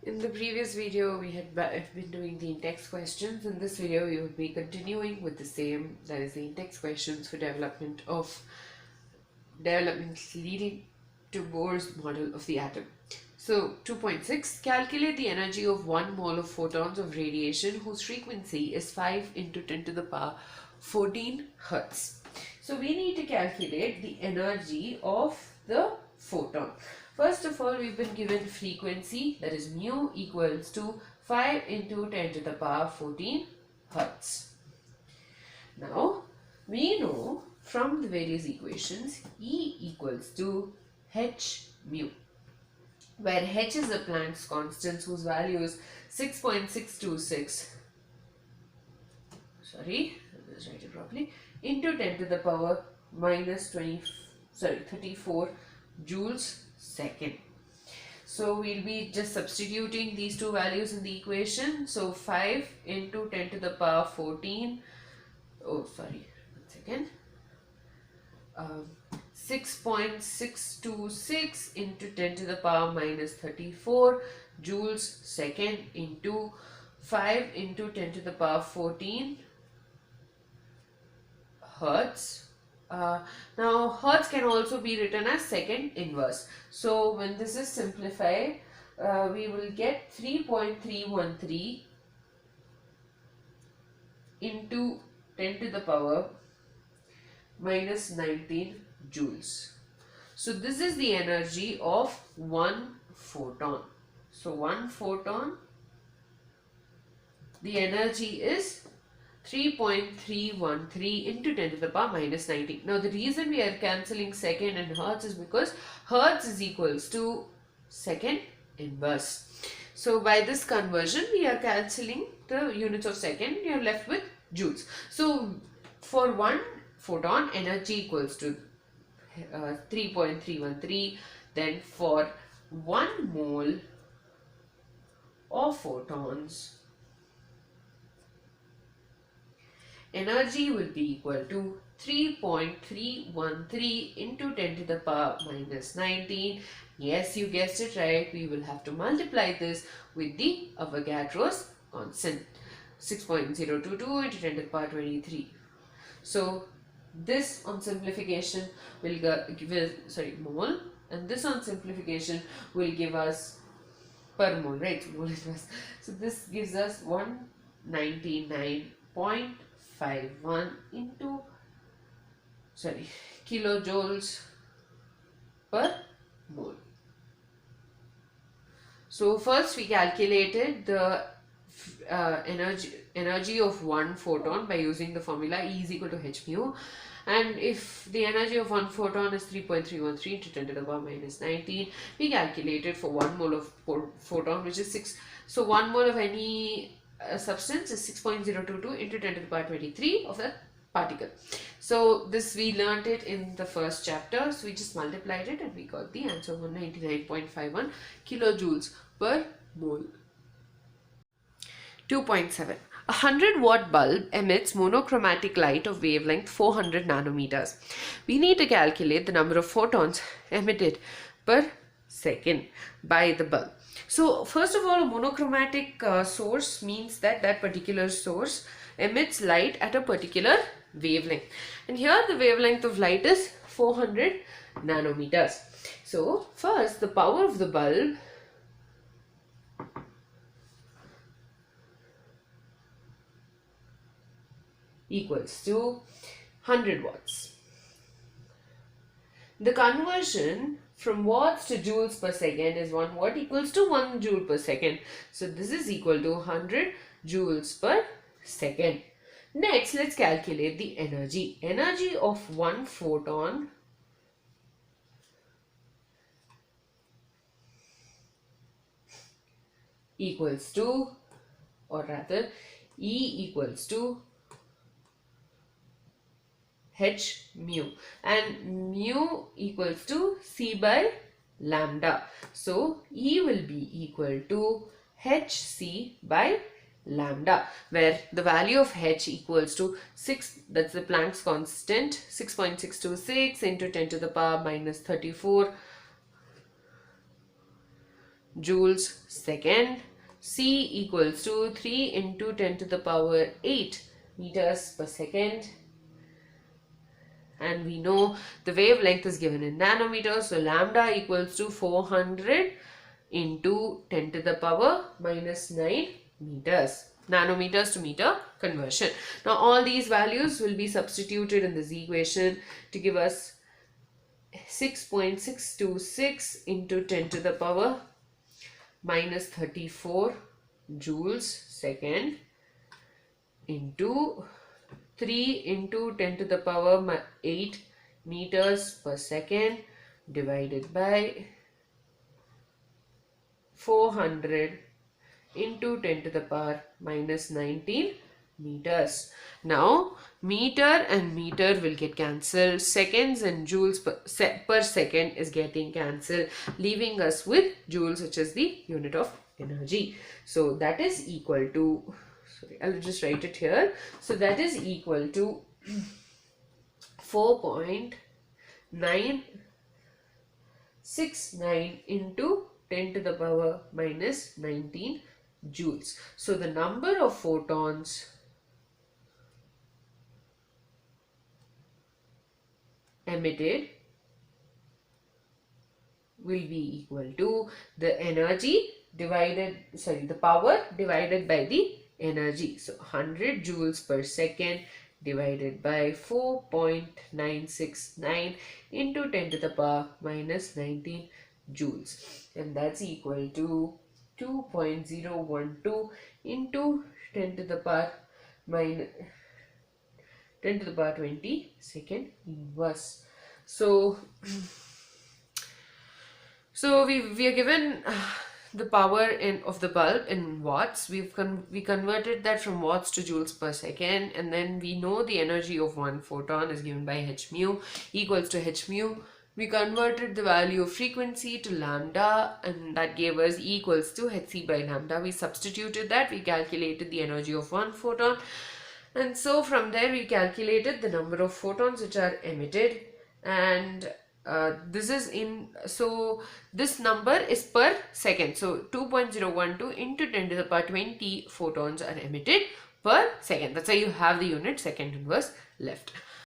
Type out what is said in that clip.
In the previous video, we had been doing the Intext questions. In this video, we will be continuing with the same, that is the Intext questions for developments leading to Bohr's model of the atom. So 2.6, calculate the energy of 1 mole of photons of radiation whose frequency is 5 into 10 to the power 14 Hertz. So we need to calculate the energy of the photon. First of all, we've been given frequency, that is mu equals to 5 into 10 to the power 14 Hertz. Now, we know from the various equations E equals to h mu, where h is the Planck's constant whose value is 6.626, let's write it properly, into 10 to the power minus 34 joules second. So we'll be just substituting these two values in the equation. So 5 into 10 to the power 14, 6.626 into 10 to the power minus 34 joules second into 5 into 10 to the power 14 Hertz. Now Hertz can also be written as second inverse. So when this is simplified, we will get 3.313 into 10 to the power minus 19 joules. So this is the energy of one photon. So one photon, the energy is 3.313 into 10 to the power minus 19. Now the reason we are cancelling second and Hertz is because Hertz is equals to second inverse. So by this conversion, we are cancelling the units of second. We are left with joules. So for one photon, energy equals to 3.313. Then for 1 mole of photons, energy will be equal to 3.313 into 10 to the power minus 19. Yes, you guessed it right. We will have to multiply this with the Avogadro's constant, 6.022 into 10 to the power 23. So this on simplification will give us, mole, and this on simplification will give us per mole, right? So mole it was. So this gives us 199.51 into kilojoules per mole. So first we calculated the energy of one photon by using the formula E is equal to h mu, and if the energy of one photon is 3.313 into 10 to the power minus 19, we calculated for 1 mole of photon, which is 6. So 1 mole of any substance is 6.022 into 10 to the power 23 of a particle. So this we learnt it in the first chapter. So we just multiplied it and we got the answer 199.51 kilojoules per mole. 2.7. A 100-watt bulb emits monochromatic light of wavelength 400 nanometers. We need to calculate the number of photons emitted per second by the bulb. So first of all, a monochromatic source means that that particular source emits light at a particular wavelength. And here the wavelength of light is 400 nanometers. So first, the power of the bulb equals to 100 watts. The conversion from watts to joules per second is 1 watt equals to 1 joule per second. So this is equal to 100 joules per second. Next, let's calculate the energy. Energy of one photon equals to, or rather, E equals to h mu, and mu equals to c by lambda. So E will be equal to hc by lambda, where the value of h equals to 6, that's the Planck's constant, 6.626 into 10 to the power minus 34 joules second. C equals to 3 into 10 to the power 8 meters per second. And we know the wavelength is given in nanometers, so lambda equals to 400 into 10 to the power minus 9 meters. Nanometers to meter conversion. Now all these values will be substituted in this equation to give us 6.626 into 10 to the power minus 34 joules second into 3 into 10 to the power 8 meters per second divided by 400 into 10 to the power minus 19 meters. Now meter and meter will get cancelled. Seconds and joules per second is getting cancelled, leaving us with joules, which is the unit of energy. So that is equal to, sorry, I'll just write it here. So that is equal to 4.969 into 10 to the power minus 19 joules. So the number of photons emitted will be equal to the energy divided, sorry, the power divided by the energy. So 100 joules per second divided by 4.969 into 10 to the power minus 19 joules, and that's equal to 2.012 into 10 to the power minus 10 to the power 20 second inverse. So we are given the power of the bulb in watts. We converted that from watts to joules per second, and then we know the energy of one photon is given by h mu equals to h mu. We converted the value of frequency to lambda, and that gave us E equals to hc by lambda. We substituted that, we calculated the energy of one photon, and so from there we calculated the number of photons which are emitted, and this is in, so this number is per second. So 2.012 into 10 to the power 20 photons are emitted per second. That's why you have the unit second inverse left.